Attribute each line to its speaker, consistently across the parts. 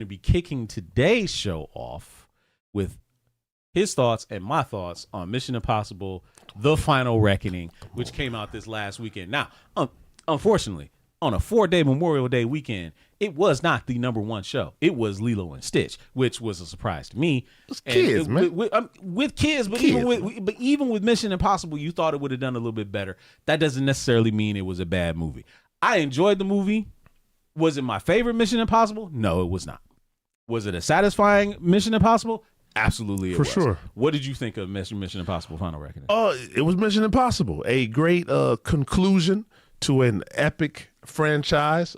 Speaker 1: to be kicking today's show off with his thoughts and my thoughts on Mission Impossible: The Final Reckoning, which came out this last weekend. Now, unfortunately, on a 4-day Memorial Day weekend, it was not the #1 show. It was Lilo and Stitch, which was a surprise to me.
Speaker 2: It's kids, man.
Speaker 1: With kids, but even with Mission Impossible, you thought it would have done a little bit better. That doesn't necessarily mean it was a bad movie. I enjoyed the movie. Was it my favorite Mission Impossible? No, it was not. Was it a satisfying Mission Impossible? Absolutely, it was.
Speaker 2: For sure.
Speaker 1: What did you think of Mission Impossible: Final Reckoning?
Speaker 2: It was Mission Impossible, a great conclusion to an epic franchise.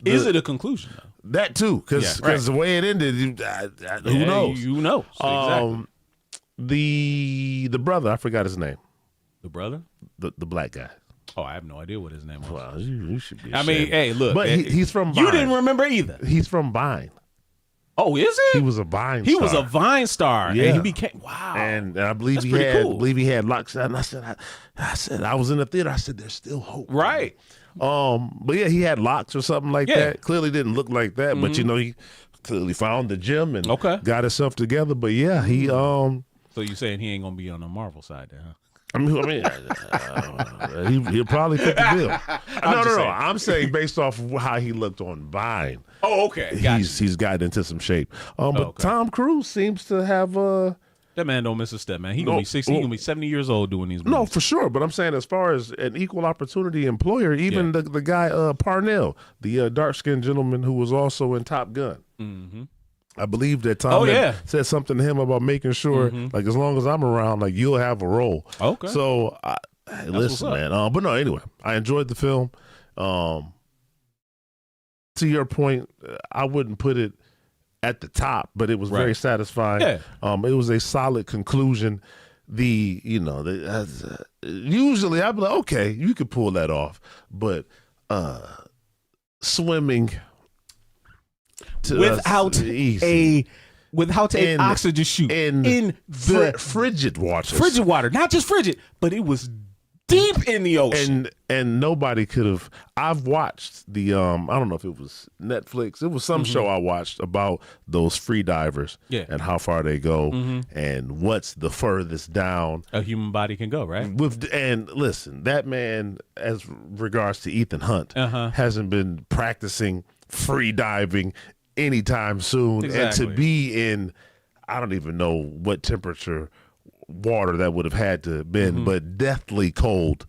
Speaker 1: Is it a conclusion though?
Speaker 2: That too, because the way it ended, who knows?
Speaker 1: You know. Exactly.
Speaker 2: The brother, I forgot his name.
Speaker 1: The brother,
Speaker 2: the black guy.
Speaker 1: Oh, I have no idea what his name was.
Speaker 2: Well, you should be.
Speaker 1: I mean, hey, look,
Speaker 2: but he's from Vine.
Speaker 1: You didn't remember either.
Speaker 2: He's from Vine.
Speaker 1: Oh, is he?
Speaker 2: He was a Vine.
Speaker 1: He
Speaker 2: star.
Speaker 1: was a Vine star.
Speaker 2: Yeah.
Speaker 1: And he became
Speaker 2: And I believe he had locks. And I said, I was in the theater. I said, there's still hope.
Speaker 1: Right.
Speaker 2: But yeah, he had locks or something like that. Clearly didn't look like that, but he clearly found the gym and got himself together. But yeah, he.
Speaker 1: So you saying he ain't gonna be on the Marvel side then? Huh?
Speaker 2: He'll probably fit the bill. No. I'm saying based off of how he looked on Vine.
Speaker 1: Oh, okay.
Speaker 2: He's gotten into some shape. But Tom Cruise seems to have
Speaker 1: that man don't miss a step, man. He gonna be 60. He gonna be 70 years old doing these movies.
Speaker 2: No, for sure. But I'm saying as far as an equal opportunity employer, even the guy Parnell, the dark-skinned gentleman who was also in Top Gun.
Speaker 1: Mm-hmm.
Speaker 2: I believe that Tom said something to him about making sure, like, as long as I'm around, like, you'll have a role.
Speaker 1: Okay.
Speaker 2: So, listen, man. But no, anyway, I enjoyed the film. To your point, I wouldn't put it at the top, but it was very satisfying. Yeah. It was a solid conclusion. Usually I'd be like, okay, you could pull that off, but swimming
Speaker 1: without an oxygen chute in the
Speaker 2: frigid
Speaker 1: water, not just frigid, but it was deep in the ocean,
Speaker 2: and nobody could have. I've watched the I don't know if it was Netflix, it was some show I watched about those free divers and how far they go and what's the furthest down
Speaker 1: a human body can go, right?
Speaker 2: And listen, that man, as regards to Ethan Hunt, hasn't been practicing free diving anytime soon.
Speaker 1: Exactly.
Speaker 2: And to be in, I don't even know what temperature water that would have had to have been, but deathly cold.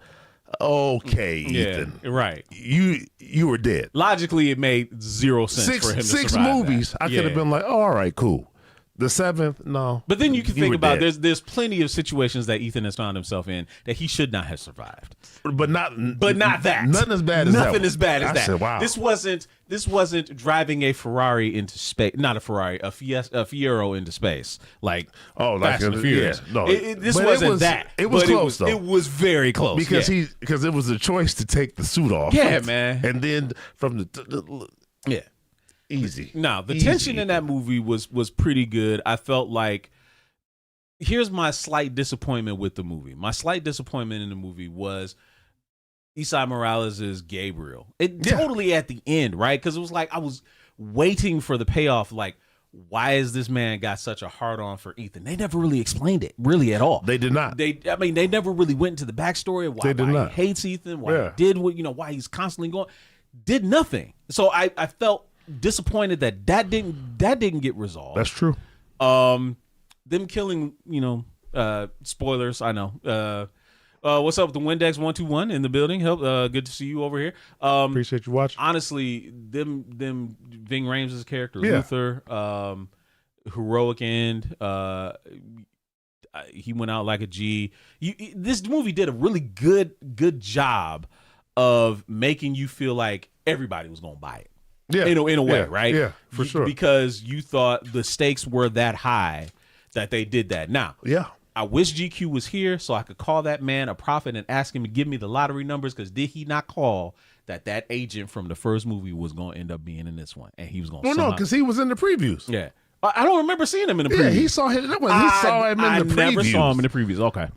Speaker 2: Okay, Ethan.
Speaker 1: Right.
Speaker 2: You were dead.
Speaker 1: Logically, it made zero sense for him to survive
Speaker 2: 6 movies,
Speaker 1: that.
Speaker 2: I could have been like, oh, all right, cool. The 7th, no.
Speaker 1: But then you can think about there's plenty of situations that Ethan has found himself in that he should not have survived.
Speaker 2: But not that.
Speaker 1: Nothing as bad as that.
Speaker 2: Nothing as
Speaker 1: bad as
Speaker 2: I
Speaker 1: that.
Speaker 2: Said, wow.
Speaker 1: This wasn't driving a Ferrari into space. Not a Ferrari, a Fiero into space. Like Fast and the Furious.
Speaker 2: Yeah, no.
Speaker 1: This wasn't that.
Speaker 2: It was close though.
Speaker 1: It was very close
Speaker 2: because it was a choice to take the suit off.
Speaker 1: Yeah, man.
Speaker 2: And then from the easy.
Speaker 1: Now, the tension in that movie was pretty good. I felt like, here's my slight disappointment with the movie. My slight disappointment in the movie was Esai Morales' Gabriel. Totally at the end, right? Because it was like I was waiting for the payoff, like, why is this man got such a hard-on for Ethan? They never really explained it, really, at all.
Speaker 2: They did not.
Speaker 1: They never really went into the backstory of why he hates Ethan, why he did what, why he's constantly going. Did nothing. So I felt disappointed that didn't get resolved.
Speaker 2: That's true.
Speaker 1: Them killing, spoilers, I know. What's up with the Windex 121 in the building? Good to see you over here.
Speaker 2: Appreciate you watching.
Speaker 1: Honestly, them Ving Rhames' character, Luther, heroic end. He went out like a G. This movie did a really good job of making you feel like everybody was gonna buy it.
Speaker 2: Yeah,
Speaker 1: in a way, right?
Speaker 2: Yeah, for sure.
Speaker 1: Because you thought the stakes were that high that they did that. Now, I wish GQ was here so I could call that man a prophet and ask him to give me the lottery numbers, because did he not call that agent from the first movie was going to end up being in this one, and he was going to
Speaker 2: no, because he was in the previews.
Speaker 1: Yeah. I don't remember seeing him in the previews.
Speaker 2: Yeah, he saw him. He saw him in the previews.
Speaker 1: I never saw him in the previews. Okay.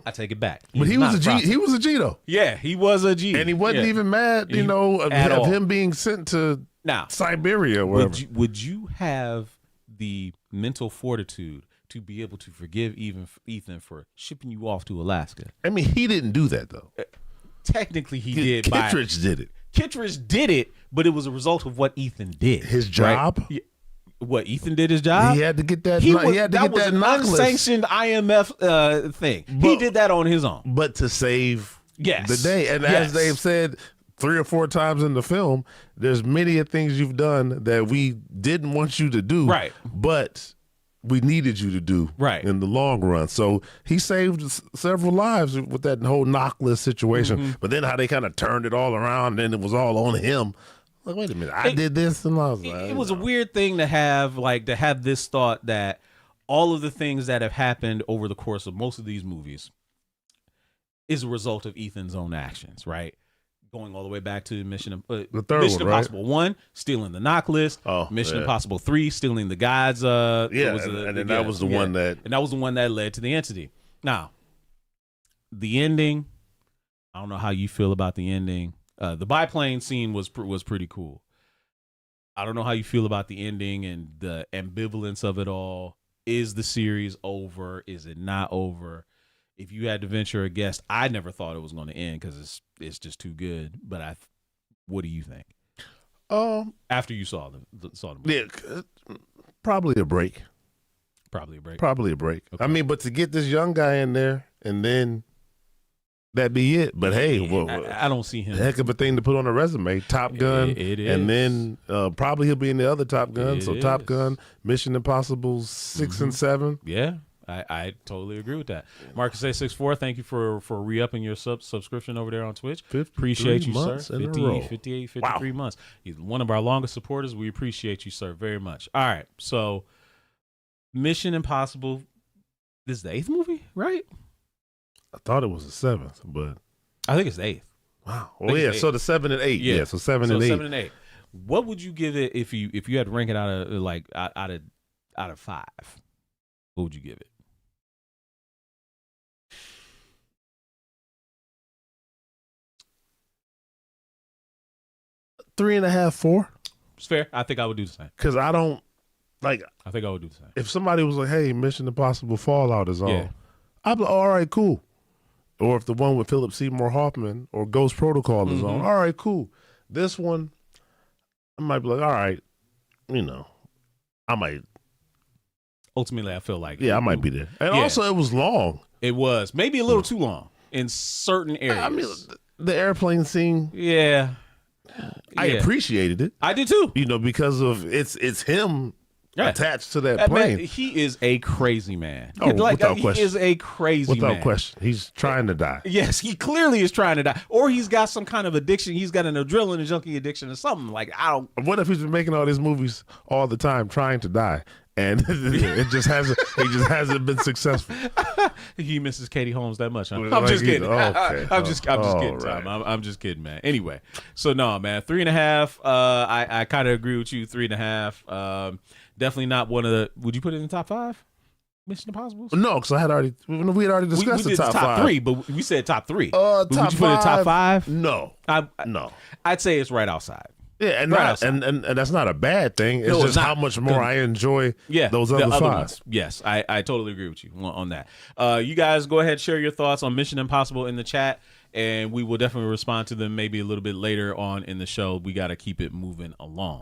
Speaker 1: I take it back.
Speaker 2: But he was a G. He was a G though.
Speaker 1: Yeah, he was a G,
Speaker 2: and he wasn't even mad. You know, of him being sent to Siberia. Or whatever.
Speaker 1: Would you have the mental fortitude to be able to forgive Ethan for shipping you off to Alaska?
Speaker 2: I mean, he didn't do that though.
Speaker 1: Technically, he did.
Speaker 2: Kittredge did it.
Speaker 1: Kittredge did it, but it was a result of what Ethan did.
Speaker 2: His job.
Speaker 1: Right? What Ethan did his job.
Speaker 2: He had to get that. He had to get that
Speaker 1: unsanctioned IMF thing. He did that on his own,
Speaker 2: but to save the day. And as they've said 3 or 4 times in the film, there's many things you've done that we didn't want you to do,
Speaker 1: right?
Speaker 2: But we needed you to do,
Speaker 1: right, in
Speaker 2: the long run. So he saved several lives with that whole knockless situation. But then how they kind of turned it all around, and it was all on him. Like, wait a minute, I did this, and I was like,
Speaker 1: it was a weird thing to have this thought that all of the things that have happened over the course of most of these movies is a result of Ethan's own actions, right? Going all the way back to Mission Impossible 1, stealing the knock list. Mission Impossible 3, stealing the guides.
Speaker 2: And that was the one that
Speaker 1: led to the entity. Now, the ending, I don't know how you feel about the ending. The biplane scene was pretty cool. I don't know how you feel about the ending and the ambivalence of it all. Is the series over? Is it not over? If you had to venture a guess, I never thought it was going to end because it's just too good. But what do you think? After you saw the movie,
Speaker 2: yeah, probably a break.
Speaker 1: Probably a break.
Speaker 2: Okay. I mean, but to get this young guy in there and then. That'd be it. But hey,
Speaker 1: I don't see him.
Speaker 2: Heck of a thing to put on a resume. Top Gun.
Speaker 1: It is.
Speaker 2: And then probably he'll be in the other Top Gun. Top Gun, Mission Impossible 6 and 7.
Speaker 1: Yeah, I totally agree with that. Marcus A64, thank you for re-upping your subscription over there on Twitch. Appreciate you, sir. 53 months. He's one of our longest supporters. We appreciate you, sir, very much. All right, so Mission Impossible, this is the 8th movie, right?
Speaker 2: I thought it was the 7th, but
Speaker 1: I think it's the 8th.
Speaker 2: Wow. Well, yeah. So the 7 and 8. Yeah. So 7 and 8.
Speaker 1: 7 and 8. What would you give it if you had to rank it out of 5? What would you give it?
Speaker 2: 3.5, 4.
Speaker 1: It's fair. I think I would do the same.
Speaker 2: Because I don't like.
Speaker 1: I think I would do the same.
Speaker 2: If somebody was like, "Hey, Mission Impossible Fallout is on," I'd be like, all right, cool. Or if the one with Philip Seymour Hoffman or Ghost Protocol is on, all right, cool. This one, I might be like, all right, I might.
Speaker 1: Ultimately, I feel like.
Speaker 2: Yeah, I might be there. And also, it was long.
Speaker 1: It was. Maybe a little too long in certain areas.
Speaker 2: I mean, the airplane scene.
Speaker 1: Yeah.
Speaker 2: I appreciated it.
Speaker 1: I did too.
Speaker 2: Because of it's him attached to that plane.
Speaker 1: Man, he is a crazy man.
Speaker 2: Without question.
Speaker 1: He is a crazy man.
Speaker 2: Without question. He's trying to die.
Speaker 1: Yes, he clearly is trying to die. Or he's got some kind of addiction. He's got an adrenaline junkie addiction or something.
Speaker 2: What if he's been making all these movies all the time trying to die? And it just hasn't been successful.
Speaker 1: He misses Katie Holmes that much, huh? I'm just kidding.
Speaker 2: Okay.
Speaker 1: I'm just kidding,
Speaker 2: right.
Speaker 1: Tom. I'm just kidding, man. Anyway, so no, man, 3.5. I kind of agree with you. 3.5. Definitely not one of the. Would you put it in the top 5? Mission Impossible?
Speaker 2: No, because we had already discussed
Speaker 1: we
Speaker 2: the top 5.
Speaker 1: 3, but we said top 3.
Speaker 2: Top
Speaker 1: would you put it in top 5?
Speaker 2: No, no.
Speaker 1: I'd say it's right outside.
Speaker 2: Yeah, and that's not a bad thing. It's just how much more I enjoy those other 5. Ones.
Speaker 1: Yes, I totally agree with you on that. You guys go ahead, share your thoughts on Mission Impossible in the chat, and we will definitely respond to them maybe a little bit later on in the show. We got to keep it moving along.